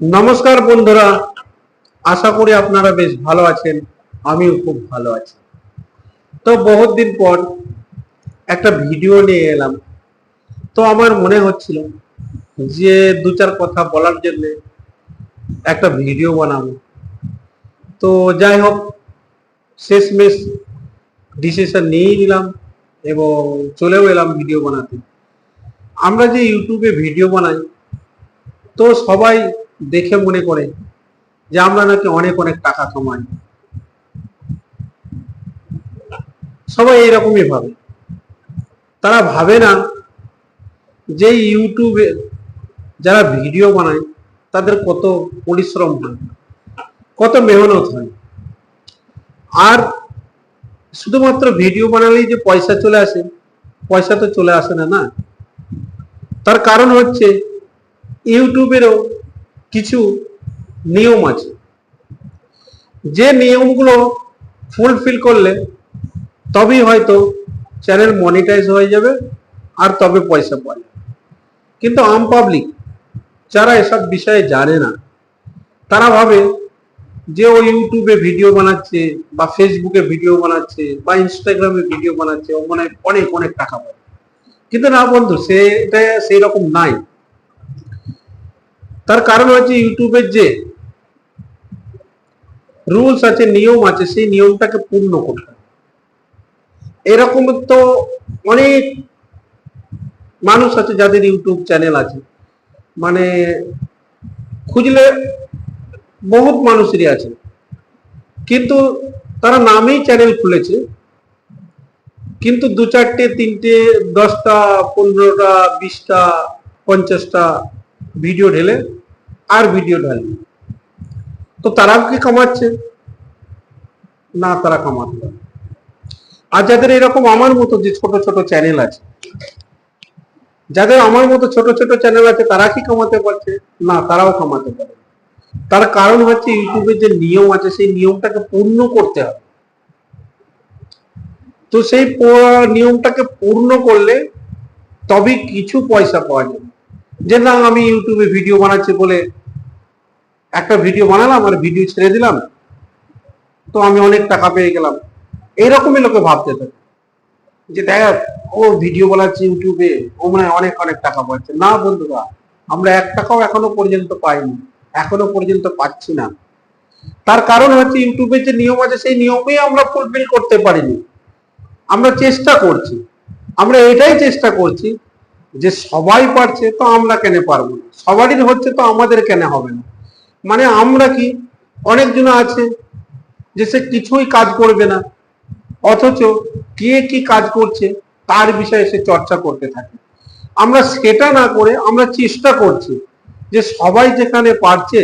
নমস্কার বন্ধুরা, আশা করি আপনারা বেশ ভালো আছেন। আমিও খুব ভালো আছি। তো বহুত দিন পর একটা ভিডিও নিয়ে এলাম। তো আমার মনে হচ্ছিল যে দু চার কথা বলার জন্য একটা ভিডিও বানাবো। তো যাই হোক, শেষমেশ ডিসিশন নিয়েই নিলাম এবং চলেও এলাম ভিডিও বানাতে। আমরা যে ইউটিউবে ভিডিও বানাই, তো সবাই দেখে মনে করে যে আমরা নাকি অনেক অনেক টাকা কামাই। সবাই এরকমই ভাবে। তারা ভাবে না যে ইউটিউবে যারা ভিডিও বানায় তাদের কত পরিশ্রম হয়, কত মেহনত হয়। আর শুধুমাত্র ভিডিও বানালেই যে পয়সা চলে আসে, পয়সা তো চলে আসে না। না, তার কারণ হচ্ছে ইউটিউবেরও কিছু নিয়ম আছে, যে নিয়মগুলো ফুলফিল করলে তবেই হয়তো চ্যানেল মনিটাইজ হয়ে যাবে আর তবে পয়সা পাওয়া যাবে। কিন্তু আম পাবলিক যারা এসব বিষয়ে জানে না, তারা ভাবে যে ও ইউটিউবে ভিডিও বানাচ্ছে বা ফেসবুকে ভিডিও বানাচ্ছে বা ইনস্টাগ্রামে ভিডিও বানাচ্ছে, ও মানে অনেক অনেক টাকা পায়। কিন্তু না বন্ধু, সেটা সেই রকম নাই। তার কারণ হচ্ছে ইউটিউবের যে রুলস আছে, নিয়ম আছে, সেই নিয়মটাকে পূর্ণ করতে হবে। এরকম তো অনেক মানুষ আছে যাদের ইউটিউব চ্যানেল আছে, মানে খুঁজলে বহুত মানুষেরই আছে, কিন্তু তারা নামেই চ্যানেল খুলেছে, কিন্তু দু চারটে তিনটে 10টা 15টা 20টা 50টা ভিডিও ঢেলে আর ভিডিও ঢালে। তো তারাও কি কামাচ্ছে? না, তারা কামাতে পারে। আর যাদের এরকম আমার মতো যে ছোট ছোট চ্যানেল আছে, যাদের আমার মতো ছোট ছোট চ্যানেল আছে, তারা কি কামাতে পারছে? না, তারাও কামাতে পারে। তার কারণ হচ্ছে ইউটিউবের যে নিয়ম আছে, সেই নিয়মটাকে পূর্ণ করতে হবে। তো সেই নিয়মটাকে পূর্ণ করলে তবে কিছু পয়সা পাওয়া যাবে। যে না, আমি ইউটিউবে ভিডিও বানাচ্ছি বলে একটা ভিডিও বানালাম আর ভিডিও ছেড়ে দিলাম, তো আমি অনেক টাকা পেয়ে গেলাম। এইরকমই লোকে ভাবতে থাকে যে দেখ, ও ভিডিও বানাচ্ছে ইউটিউবে, ও মানে অনেক অনেক টাকা পাচ্ছে। না বন্ধুরা, আমরা 1 টাকাও এখনো পর্যন্ত পাইনি, এখনো পর্যন্ত পাচ্ছি না। তার কারণ হচ্ছে ইউটিউবের যে নিয়ম আছে, সেই নিয়মেই আমরা ফুলফিল করতে পারিনি। আমরা চেষ্টা করছি, আমরা এটাই চেষ্টা করছি যে সবাই পারছে, তো আমরা কেন পারবো না? সবারই হচ্ছে, তো আমাদের কেন হবে না? মানে আমরা কি, অনেকজন আছে যে সে কিছুই কাজ করবে না, অথচ কে কি কাজ করছে তার বিষয়ে সে চর্চা করতে থাকে। আমরা সেটা না করে আমরা চেষ্টা করছি যে সবাই যেখানে পারছে,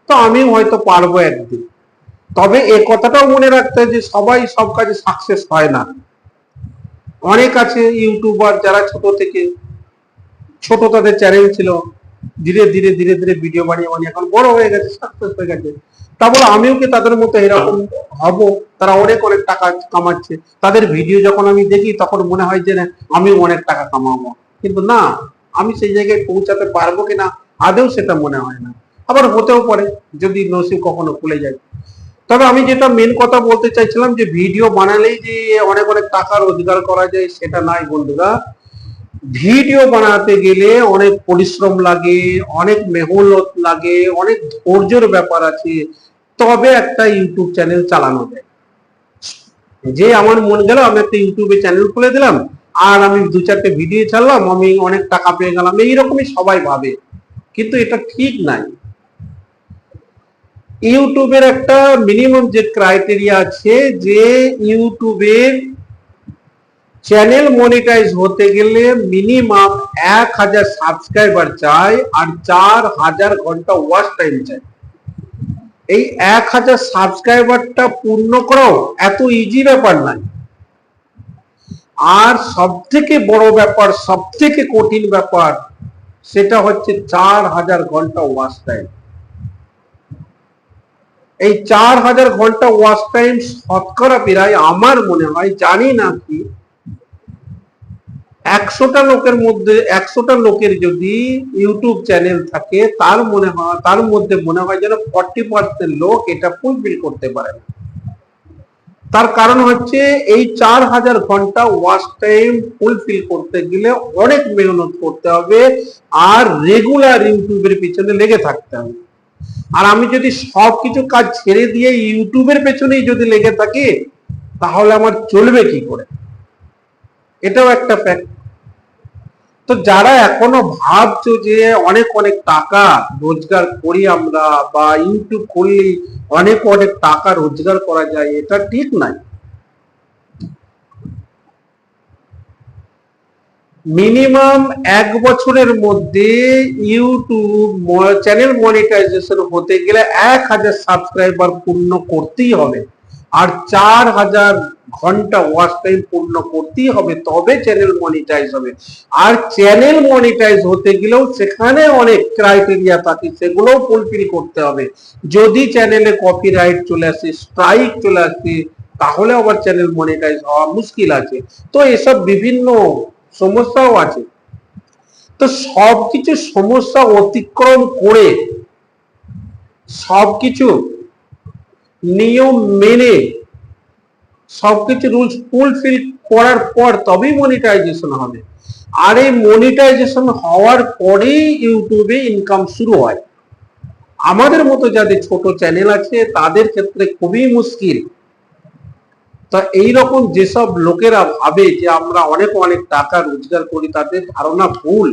তো আমিও হয়তো পারবো একদিন। তবে এ কথাটাও মনে রাখতে হয় যে সবাই সব কাজে সাকসেস হয় না। অনেক আছে ইউটিউবার যারা ছোট তাদের চ্যানেল ছিল, ধীরে ধীরে ধীরে ধীরে ভিডিও বানিয়ে বানিয়ে এখন বড় হয়ে গেছে, সাকসেস হয়ে গেছে। তারপর আমিও কি তাদের মতো এরকম হব? তারা অনেক অনেক টাকা কামাচ্ছে, তাদের ভিডিও যখন আমি দেখি তখন মনে হয় যে না, আমিও অনেক টাকা কামাবো। কিন্তু না, আমি সেই জায়গায় পৌঁছাতে পারবো কিনা আদেও সেটা মনে হয় না। আবার হতেও পারে যদি নসিব কখনো খুলে যায়। তবে আমি যেটা মেন কথা বলতে চাইছিলাম, যে ভিডিও বানালেই যে অনেক অনেক টাকা রোজগার করা যায় সেটা নাই বন্ধুরা। ভিডিও বানাতে গেলে অনেক পরিশ্রম লাগে, অনেক মেহনত লাগে, অনেক ধৈর্যের ব্যাপার আছে, তবে একটা ইউটিউব চ্যানেল চালানো যায়। যে আমার মন গেল আমি একটা ইউটিউবে চ্যানেল খুলে দিলাম আর আমি দু চারটে ভিডিও ছাড়লাম, আমি অনেক টাকা পেয়ে গেলাম, এইরকমই সবাই ভাবে। কিন্তু এটা ঠিক নাই। ইউটিউবের একটা মিনিমাম যে ক্রাইটেরিয়া আছে, যে ইউটিউবের চ্যানেল মনিটাইজ হতে গেলে মিনিমাম 1000 সাবস্ক্রাইবার চাই আর 4000 ঘন্টা ওয়াচ টাইম চাই। এই 1000 সাবস্ক্রাইবারটা পূর্ণ করাও এত ইজি ব্যাপার নাই। আর সব থেকে বড় ব্যাপার, সব থেকে কঠিন ব্যাপার, সেটা হচ্ছে 4000 ঘন্টা ওয়াচ টাইম। এই 4000 ঘন্টা ওয়াচ টাইম শতকরা প্রায় আমার মনে হয়, জানি না কি, 100টা লোকের মধ্যে 100টা লোকের যদি ইউটিউব চ্যানেল থাকে তার মধ্যে মনে হয় যেন 40% লোক এটা ফুলফিল করতে পারে না। তার কারণ হচ্ছে এই 4000 ঘন্টা ওয়াচ টাইম ফুলফিল করতে গেলে অনেক মেহনত করতে হবে আর রেগুলার ইউটিউবের পিছনে লেগে থাকতে হবে। আর আমি যদি সবকিছু কাজ ছেড়ে দিয়ে ইউটিউবের পেছনেই যদি লেগে থাকি তাহলে আমার চলবে কি করে? এটাও একটা ফ্যাক্ট। তো যারা এখনো ভাবছো যে অনেক অনেক টাকা রোজগার করি আমরা বা ইউটিউব করলে অনেক অনেক টাকা রোজগার করা যায়, এটা ঠিক নাই। মিনিমাম 1 বছরের মধ্যে ইউটিউব চ্যানেল মনিটাইজেশন হতে গেলে 1000 সাবস্ক্রাইবার পূর্ণ করতেই হবে আর 4000 ঘন্টা ওয়াচ টাইম পূর্ণ করতেই হবে, তবে চ্যানেল মনিটাইজ হবে। আর চ্যানেল মনিটাইজ হতে গেলেও সেখানে অনেক ক্রাইটেরিয়া থাকে, সেগুলোও ফুলফিল করতে হবে। যদি চ্যানেলে কপিরাইট চলে আসে, স্ট্রাইক চলে আসে, তাহলে আবার চ্যানেল মনিটাইজ হওয়া মুশকিল আছে। তো এসব বিভিন্ন সমস্যাও আছে। তো সবকিছু সমস্যা অতিক্রম করে সবকিছু নিয়ম মেনে সবকিছু রুলস ফুলফিল করার পর তবেই মনিটাইজেশন হবে। আর এই মনিটাইজেশন হওয়ার পরেই ইউটিউবে ইনকাম শুরু হয়। আমাদের মতো যাদের ছোট চ্যানেল আছে তাদের ক্ষেত্রে খুবই মুশকিল। তা এইরকম যেসব লোকেরা ভাবে যে আমরা অনেক অনেক টাকা রোজগার করি, তাদের ধারণা ভুল।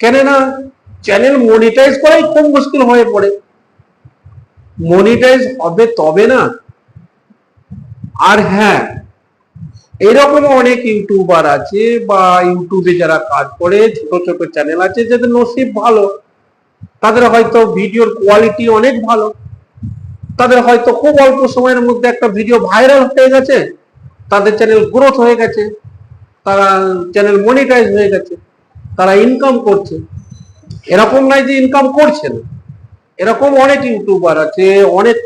কেননা চ্যানেল মনিটাইজ করাই খুব মুশকিল হয়ে পড়ে। মনিটাইজ হবে তবে না। আর হ্যাঁ, এরকম অনেক ইউটিউবার আছে বা ইউটিউবে যারা কাজ করে, ছোট ছোট চ্যানেল আছে, যাদের নসিব ভালো, তাদের হয়তো ভিডিওর কোয়ালিটি অনেক ভালো, তাদের হয়তো খুব অল্প সময়ের মধ্যে একটা ভিডিও ভাইরাল হয়ে গেছে, তাদের চ্যানেল গ্রোথ হয়ে গেছে, তারা চ্যানেল মনিটাইজ হয়ে গেছে, তারা ইনকাম করছে। এরকম নয় যে ইনকাম করছে না, এরকম অনেক ইউটিউবার আছে, অনেক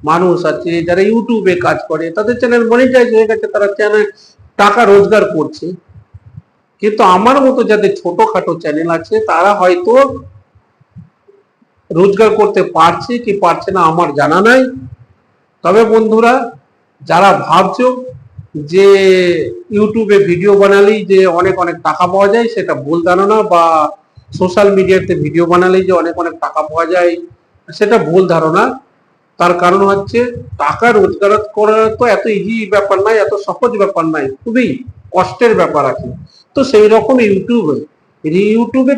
মানুষ আছে যারা ইউটিউবে কাজ করে, তাদের চ্যানেল মনিটাইজ হয়ে গেছে, তারা চ্যানেল টাকা রোজগার করছে। কিন্তু আমার মতো যাদের ছোটখাটো চ্যানেল আছে তারা হয়তো রোজগার করতে পারছে কি পারছে না আমার জানা নাই। তবে বন্ধুরা, যারা ভাবছো যে ইউটিউবে ভিডিও বানালেই যে অনেক অনেক টাকা পাওয়া যায়, সেটা ভুল ধারণা। বা সোশ্যাল মিডিয়াতে ভিডিও বানালেই যে অনেক অনেক টাকা পাওয়া যায়, সেটা ভুল ধারণা। তার কারণ হচ্ছে টাকা রোজগার করা তো এত ইজি ব্যাপার নাই, এত সহজ ব্যাপার নাই, খুবই কষ্টের ব্যাপার আছে। তো সেই রকম ইউটিউবে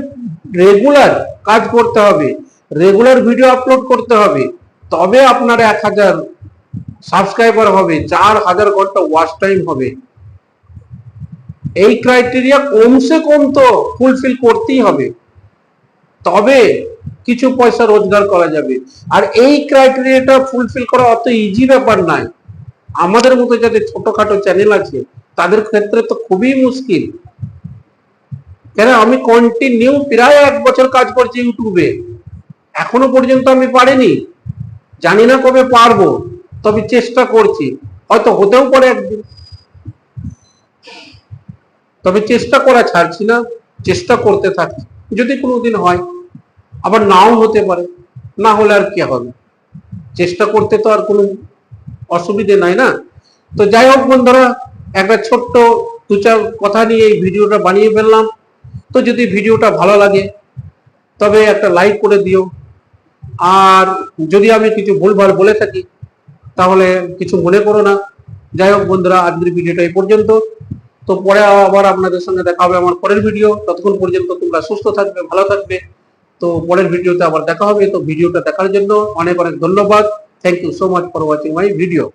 রেগুলার কাজ করতে হবে, রেগুলার ভিডিও আপলোড করতে হবে, তবে আপনার 1000 সাবস্ক্রাইবার হবে, 4000 ঘন্টা ওয়াচ টাইম হবে। এই ক্রাইটেরিয়া কমসে কম তো ফুলফিল করতেই হবে, তবে কিছু পয়সা রোজগার করা যাবে। আর এই ক্রাইটেরিয়াটা ফুলফিল করা অত ইজি ব্যাপার নয়। আমাদের মতো যাদের ছোটখাটো চ্যানেল আছে তাদের ক্ষেত্রে তো খুবই মুশকিল। কেন, আমি কন্টিনিউ প্রায় 1 বছর কাজ করছি ইউটিউবে, এখনো পর্যন্ত আমি পারিনি। জানি না কবে পারবো, তবে চেষ্টা করছি, হয়তো হতেও পারে একদিন। তবে চেষ্টা করা ছাড়ছি না, চেষ্টা করতে থাকি, যদি কোনোদিন হয়, আবার নাও হতে পারে, না হলে আর কি হবে, চেষ্টা করতে তো আর কোনো অসুবিধে নাই না। তো যাই হোক বন্ধুরা, একটা ছোট্ট 2-4 কথা নিয়ে এই ভিডিওটা বানিয়ে ফেললাম। তো যদি ভিডিওটা ভালো লাগে তবে একটা লাইক করে দিও। আর যদি আমি কিছু ভুলভাল বলে থাকি তাহলে কিছু মনে করো না। যাই হোক বন্ধুরা, আজকের ভিডিওটা এই পর্যন্ত। তো পরে আবার আপনাদের সঙ্গে দেখা হবে আমার পরের ভিডিও। ততক্ষণ পর্যন্ত তোমরা সুস্থ থাকবে, ভালো থাকবে। তো পরের ভিডিওতে আবার দেখা হবে। তো ভিডিওটা দেখার জন্য অনেক অনেক ধন্যবাদ। Thank you so much for watching my video.